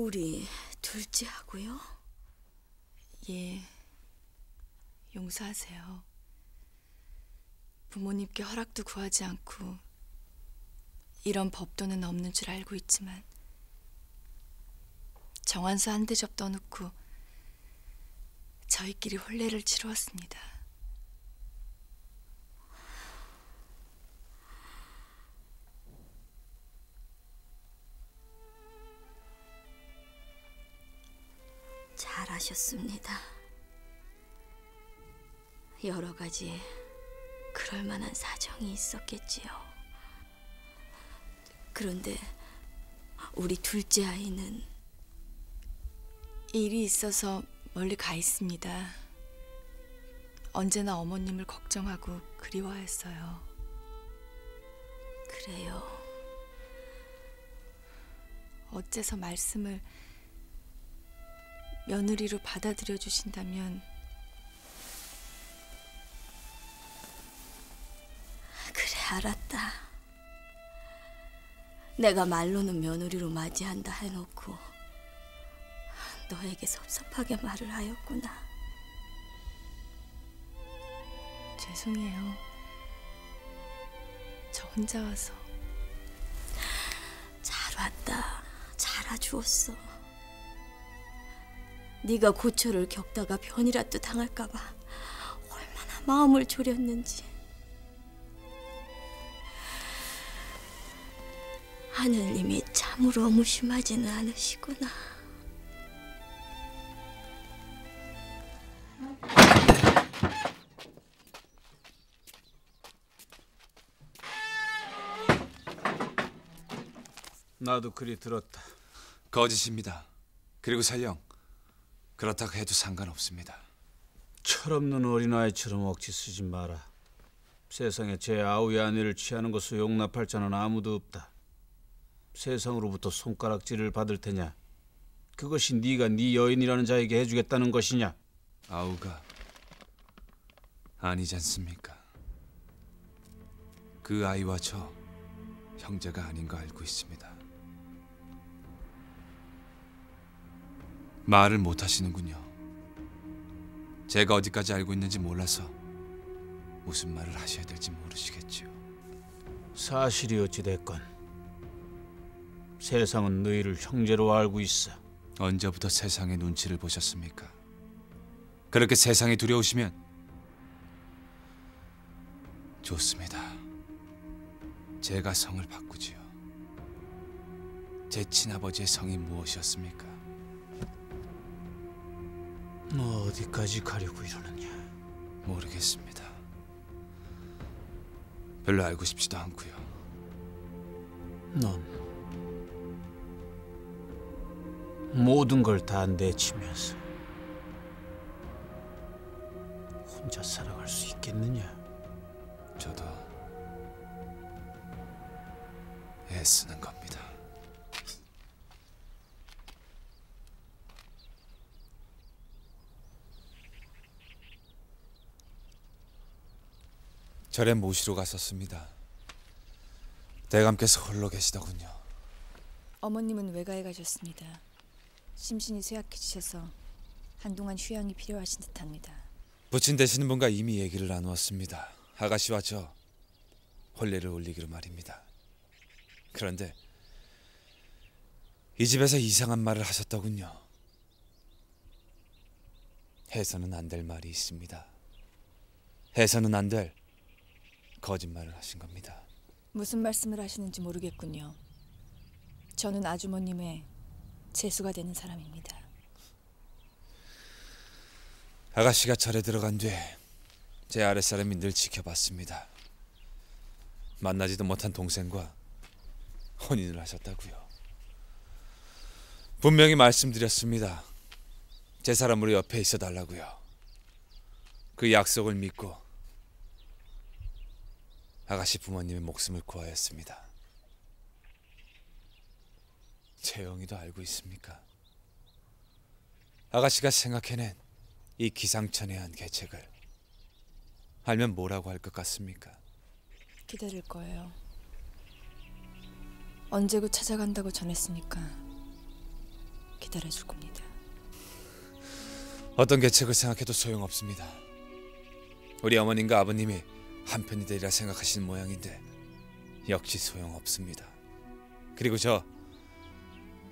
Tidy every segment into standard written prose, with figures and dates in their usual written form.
우리 둘째 하고요? 예, 용서하세요. 부모님께 허락도 구하지 않고 이런 법도는 없는 줄 알고 있지만 정한서 한 대접 떠놓고 저희끼리 혼례를 치루었습니다. 잘하셨습니다. 여러 가지 그럴 만한 사정이 있었겠지요. 그런데 우리 둘째 아이는 일이 있어서 멀리 가 있습니다. 언제나 어머님을 걱정하고 그리워했어요. 그래요. 어째서 말씀을 며느리로 받아들여 주신다면 그래, 알았다. 내가 말로는 며느리로 맞이한다 해놓고 너에게 섭섭하게 말을 하였구나. 죄송해요. 저 혼자 와서. 잘 왔다. 잘 알아주었어. 네가 고초를 겪다가 변이라도 당할까봐 얼마나 마음을 졸였는지. 하늘님이 참으로 무심하지는 않으시구나. 나도 그리 들었다. 거짓입니다. 그리고 설령 그렇다고 해도 상관없습니다. 철없는 어린아이처럼 억지 쓰지 마라. 세상에 제 아우의 아내를 취하는 것을 용납할 자는 아무도 없다. 세상으로부터 손가락질을 받을 테냐? 그것이 네가 네 여인이라는 자에게 해주겠다는 것이냐? 아우가 아니지 않습니까? 그 아이와 저 형제가 아닌 거 알고 있습니다. 말을 못 하시는군요. 제가 어디까지 알고 있는지 몰라서 무슨 말을 하셔야 될지 모르시겠지요. 사실이 어찌 됐건 세상은 너희를 형제로 알고 있어. 언제부터 세상의 눈치를 보셨습니까? 그렇게 세상이 두려우시면 좋습니다. 제가 성을 바꾸지요. 제 친아버지의 성이 무엇이었습니까? 너 어디까지 가려고 이러느냐? 모르겠습니다. 별로 알고 싶지도 않고요. 넌 모든 걸 다 내치면서 혼자 살아갈 수 있겠느냐? 저도 애쓰는 겁니다. 절에 모시러 갔었습니다. 대감께서 홀로 계시더군요. 어머님은 외가에 가셨습니다. 심신이 쇠약해지셔서 한동안 휴양이 필요하신 듯합니다. 부친 되시는 분과 이미 얘기를 나누었습니다. 아가씨와 저 혼례를 올리기로 말입니다. 그런데 이 집에서 이상한 말을 하셨더군요. 해서는 안 될 말이 있습니다. 해서는 안 될 거짓말을 하신 겁니다. 무슨 말씀을 하시는지 모르겠군요. 저는 아주머님의 재수가 되는 사람입니다. 아가씨가 절에 들어간 뒤 제 아랫사람이 늘 지켜봤습니다. 만나지도 못한 동생과 혼인을 하셨다고요. 분명히 말씀드렸습니다. 제 사람으로 옆에 있어달라고요. 그 약속을 믿고 아가씨 부모님의 목숨을 구하였습니다. 재영이도 알고 있습니까? 아가씨가 생각해낸 이 기상천외한 계책을 알면 뭐라고 할 것 같습니까? 기다릴 거예요. 언제고 찾아간다고 전했으니까 기다려줄 겁니다. 어떤 계책을 생각해도 소용없습니다. 우리 어머님과 아버님이 한편이 되리라 생각하시는 모양인데 역시 소용없습니다. 그리고 저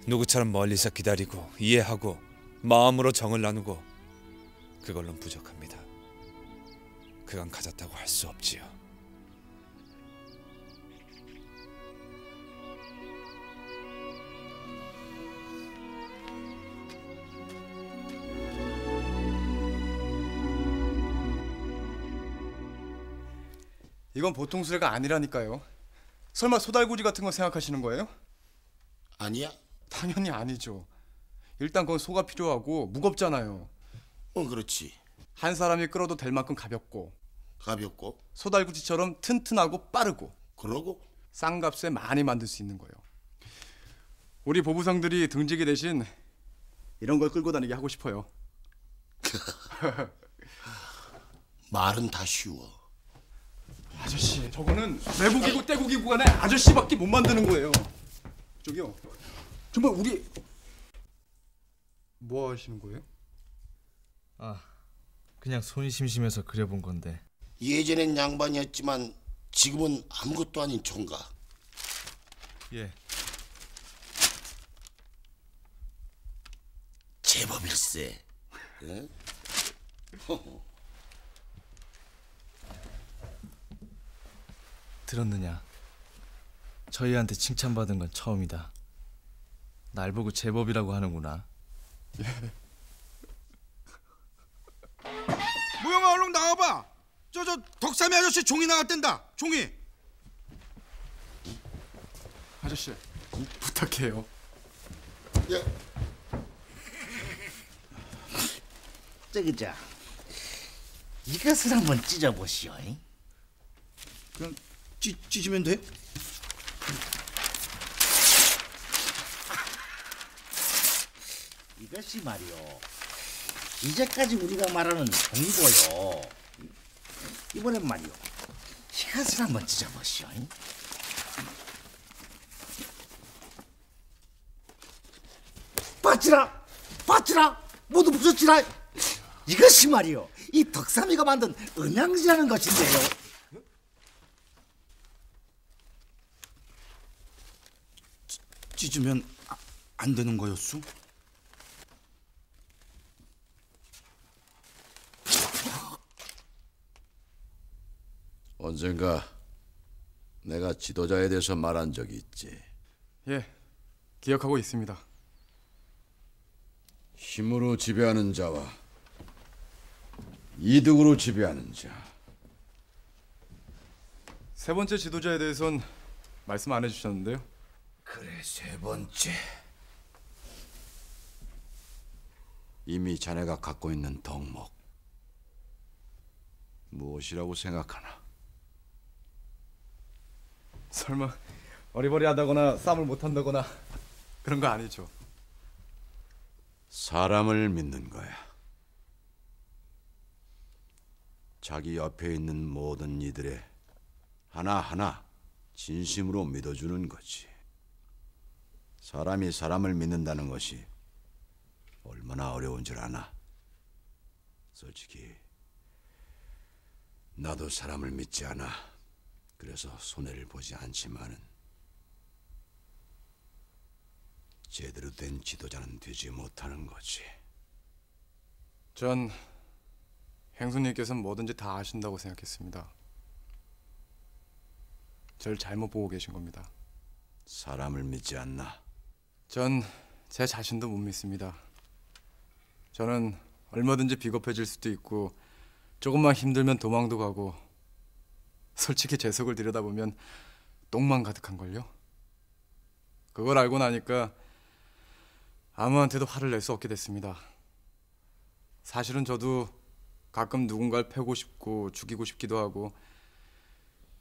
누구처럼 멀리서 기다리고 이해하고 마음으로 정을 나누고 그걸론 부족합니다. 그간 가졌다고 할 수 없지요. 이건 보통 수레가 아니라니까요. 설마 소달구지 같은 거 생각하시는 거예요? 아니야? 당연히 아니죠. 일단 그건 소가 필요하고 무겁잖아요. 그렇지. 한 사람이 끌어도 될 만큼 가볍고 가볍고 소달구지처럼 튼튼하고 빠르고 그러고 싼 값에 많이 만들 수 있는 거예요. 우리 보부상들이 등지기 대신 이런 걸 끌고 다니게 하고 싶어요. 말은 다 쉬워. 아저씨, 저거는 매국이고 떼국이고 간에 아저씨밖에 못 만드는 거예요. 저기요, 정말 우리 뭐 하시는 거예요? 아, 그냥 손이 심심해서 그려본 건데. 예전엔 양반이었지만 지금은 아무것도 아닌 총각. 예. 제법일세. 응? 들었느냐? 저희한테 칭찬받은 건 처음이다. 날 보고 제법이라고 하는구나. 모영아 얼른 나와봐. 저 덕삼이 아저씨 종이 나왔댄다. 종이. 아저씨, 부탁해요. 야. 저기 이것을 한번 찢어보시오. 그냥 찢으면 돼? 이것이 말이오, 이제까지 우리가 말하는 종이고요. 이번엔 말이오, 이것을 한번 찢어보시오. 봤지라 모두 부서지라. 이것이 말이오, 이 덕삼이가 만든 음양지라는 것인데요. 찢으면 안 되는 거였어? 언젠가 내가 지도자에 대해서 말한 적이 있지. 예, 기억하고 있습니다. 힘으로 지배하는 자와 이득으로 지배하는 자. 세 번째 지도자에 대해선 말씀 안 해주셨는데요. 그래, 세 번째. 이미 자네가 갖고 있는 덕목 무엇이라고 생각하나? 설마 어리버리하다거나 싸움을 못한다거나 그런 거 아니죠? 사람을 믿는 거야. 자기 옆에 있는 모든 이들의 하나하나 진심으로 믿어주는 거지. 사람이 사람을 믿는다는 것이 얼마나 어려운 줄 아나? 솔직히 나도 사람을 믿지 않아. 그래서 손해를 보지 않지만은 제대로 된 지도자는 되지 못하는 거지. 전 행수님께서는 뭐든지 다 아신다고 생각했습니다. 절 잘못 보고 계신 겁니다. 사람을 믿지 않나? 전 제 자신도 못 믿습니다. 저는 얼마든지 비겁해질 수도 있고 조금만 힘들면 도망도 가고 솔직히 제 속을 들여다보면 똥만 가득한걸요. 그걸 알고 나니까 아무한테도 화를 낼 수 없게 됐습니다. 사실은 저도 가끔 누군가를 패고 싶고 죽이고 싶기도 하고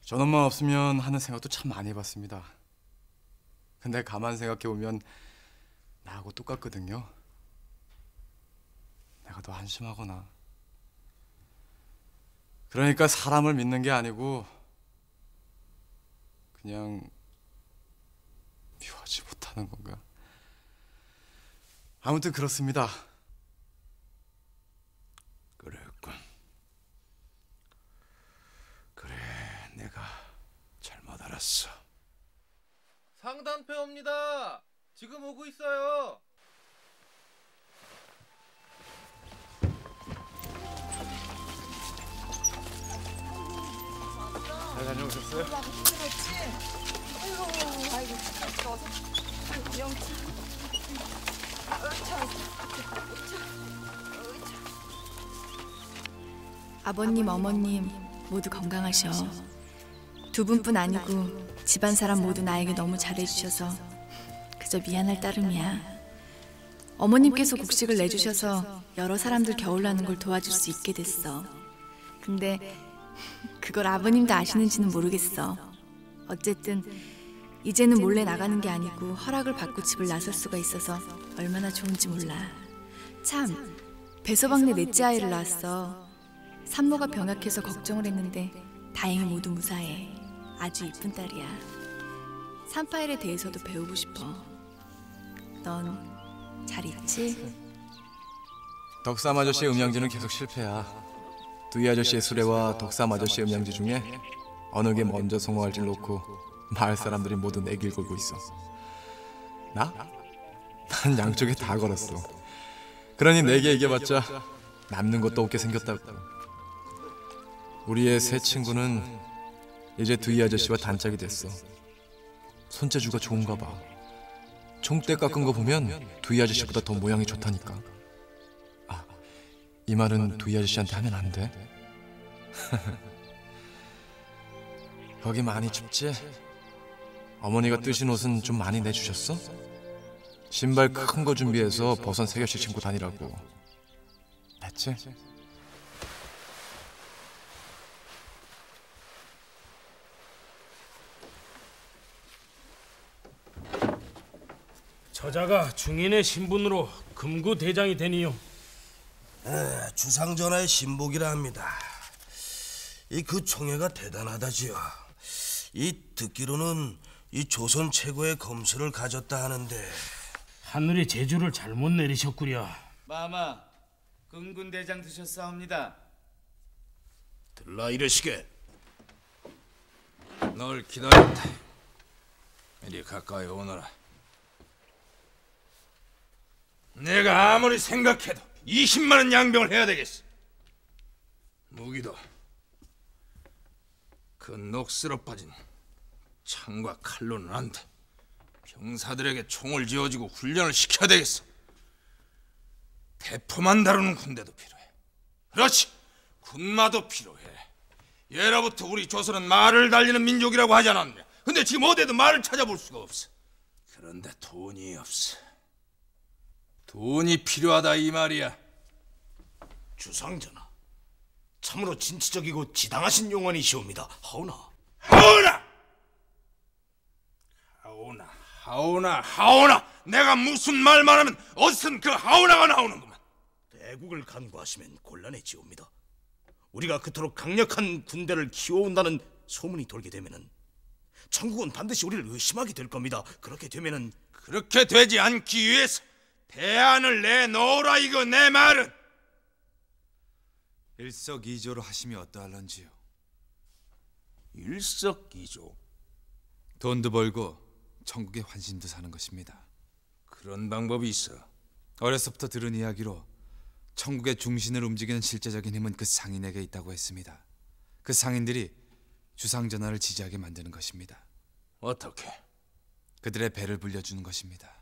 저놈만 없으면 하는 생각도 참 많이 해봤습니다. 근데 가만 생각해보면 나하고 똑같거든요. 내가 더 한심하거나. 그러니까 사람을 믿는 게 아니고 그냥 미워하지 못하는 건가? 아무튼 그렇습니다. 그랬군. 그래, 내가 잘못 알았어. 상담표 옵니다. 지금 오고 있어요. 잘 다녀오셨어요? 아버님, 어머님 모두 건강하셔. 두 분뿐 아니고 집안 사람 모두 나에게 너무 잘해주셔서 그저 미안할 따름이야. 어머님께서 곡식을 내주셔서 여러 사람들 겨울 나는 걸 도와줄 수 있게 됐어. 근데 그걸 아버님도 아시는지는 모르겠어. 어쨌든 이제는 몰래 나가는 게 아니고 허락을 받고 집을 나설 수가 있어서 얼마나 좋은지 몰라. 참, 배서방네 넷째 아이를 낳았어. 산모가 병약해서 걱정을 했는데 다행히 모두 무사해. 아주 이쁜 딸이야. 산파일에 대해서도 배우고 싶어. 넌 잘 있지? 덕삼 아저씨의 음양지는 계속 실패야. 두이 아저씨의 수레와 덕삼 아저씨의 음양지 중에 어느 게 먼저 성공할지를 놓고 마을 사람들이 모두 내길 걸고 있어. 나? 난 양쪽에 다 걸었어. 그러니 내게 이겨봤자 남는 것도 없게 생겼다고. 우리의 새 친구는 이제 두이 아저씨와 단짝이 됐어. 손재주가 좋은가 봐. 총대 깎은 거 보면 두이 아저씨보다 더 모양이 좋다니까. 아, 이 말은 두이 아저씨한테 하면 안 돼? 거기 많이 춥지? 어머니가 뜨신 옷은 좀 많이 내주셨어? 신발 큰 거 준비해서 버선 3겹씩 신고 다니라고. 됐지? 저자가 중인의 신분으로 금구 대장이 되니요. 주상전하의 신복이라 합니다. 이 그 총애가 대단하다지요. 이 듣기로는 이 조선 최고의 검수를 가졌다 하는데 하늘이 제주를 잘못 내리셨구려. 마마, 금군 대장 드셨사옵니다. 들라 이러시게. 널 기다렸다. 이리 가까이 오너라. 내가 아무리 생각해도 20만 원 양병을 해야 되겠어. 무기도 그 녹슬어 빠진 창과 칼로는 안 돼. 병사들에게 총을 쥐어주고 훈련을 시켜야 되겠어. 대포만 다루는 군대도 필요해. 그렇지, 군마도 필요해. 예로부터 우리 조선은 말을 달리는 민족이라고 하지 않았느냐. 근데 지금 어디에도 말을 찾아볼 수가 없어. 그런데 돈이 없어. 돈이 필요하다 이 말이야. 주상전하, 참으로 진취적이고 지당하신 용언이시옵니다. 하오나 내가 무슨 말만 하면 어디선 그 하오나가 나오는구만. 대국을 간구하시면 곤란해지옵니다. 우리가 그토록 강력한 군대를 키워온다는 소문이 돌게 되면은 천국은 반드시 우리를 의심하게 될 겁니다. 그렇게 되면은 그렇게 되지 않기 위해서 대안을 내놓으라 이거 내 말은. 일석이조로 하시면 어떠할런지요? 일석이조? 돈도 벌고 천국의 환심도 사는 것입니다. 그런 방법이 있어? 어려서부터 들은 이야기로 천국의 중심을 움직이는 실제적인 힘은 그 상인에게 있다고 했습니다. 그 상인들이 주상전하를 지지하게 만드는 것입니다. 어떻게? 그들의 배를 불려주는 것입니다.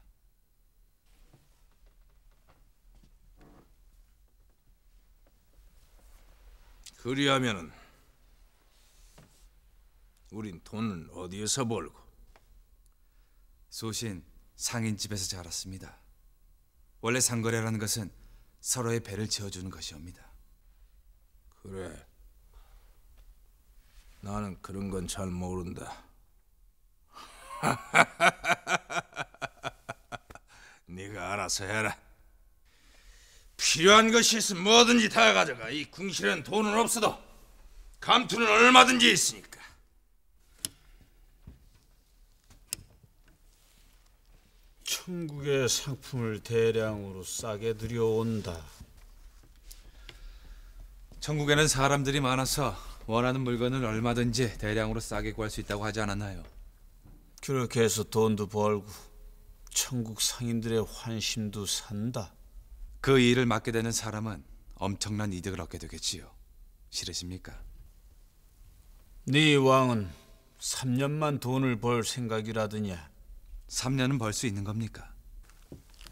그리하면은 우린 돈을 어디에서 벌고? 소신 상인 집에서 자랐습니다. 원래 상거래라는 것은 서로의 배를 채워주는 것이옵니다. 그래, 나는 그런 건 잘 모른다. 네가 알아서 해라. 필요한 것이 있으면 뭐든지 다 가져가. 이 궁실에는 돈은 없어도 감투는 얼마든지 있으니까. 천국의 상품을 대량으로 싸게 들여온다. 천국에는 사람들이 많아서 원하는 물건을 얼마든지 대량으로 싸게 구할 수 있다고 하지 않았나요? 그렇게 해서 돈도 벌고 천국 상인들의 환심도 산다. 그 일을 맡게 되는 사람은 엄청난 이득을 얻게 되겠지요. 싫으십니까? 네 왕은 3년만 돈을 벌 생각이라더냐. 3년은 벌 수 있는 겁니까?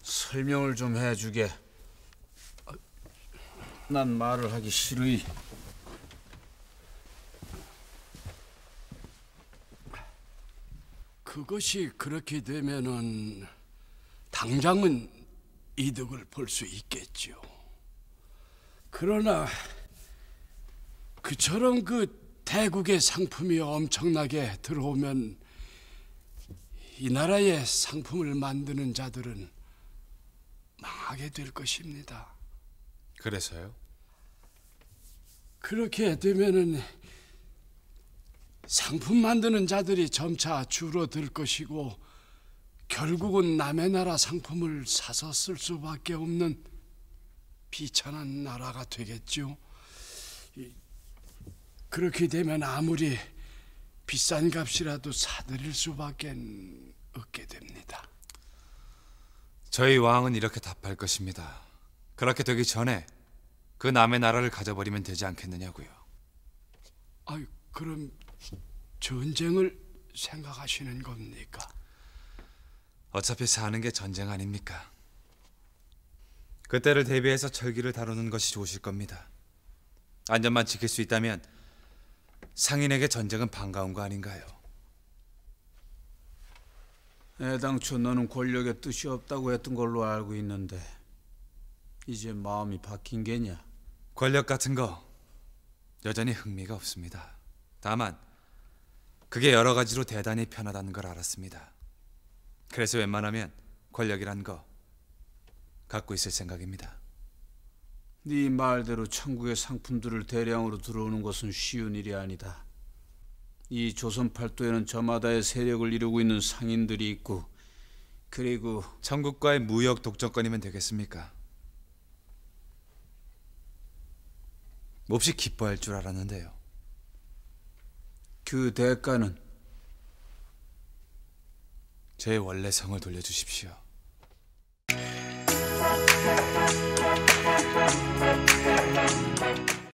설명을 좀 해주게. 난 말을 하기 싫으이. 그것이 그렇게 되면은 당장은 이득을 볼 수 있겠죠. 그러나 그처럼 그 대국의 상품이 엄청나게 들어오면 이 나라의 상품을 만드는 자들은 망하게 될 것입니다. 그래서요? 그렇게 되면은 상품 만드는 자들이 점차 줄어들 것이고 결국은 남의 나라 상품을 사서 쓸 수밖에 없는 비천한 나라가 되겠죠. 그렇게 되면 아무리 비싼 값이라도 사들일 수밖에 없게 됩니다. 저희 왕은 이렇게 답할 것입니다. 그렇게 되기 전에 그 남의 나라를 가져버리면 되지 않겠느냐고요. 그럼 전쟁을 생각하시는 겁니까? 어차피 사는 게 전쟁 아닙니까? 그때를 대비해서 철기를 다루는 것이 좋으실 겁니다. 안전만 지킬 수 있다면 상인에게 전쟁은 반가운 거 아닌가요? 애당초 너는 권력에 뜻이 없다고 했던 걸로 알고 있는데 이제 마음이 바뀐 게냐? 권력 같은 거 여전히 흥미가 없습니다. 다만 그게 여러 가지로 대단히 편하다는 걸 알았습니다. 그래서 웬만하면 권력이란 거 갖고 있을 생각입니다. 네 말대로 천국의 상품들을 대량으로 들어오는 것은 쉬운 일이 아니다. 이 조선 팔도에는 저마다의 세력을 이루고 있는 상인들이 있고 그리고 천국과의 무역 독점권이면 되겠습니까? 몹시 기뻐할 줄 알았는데요. 그 대가는 제 원래 성을 돌려주십시오.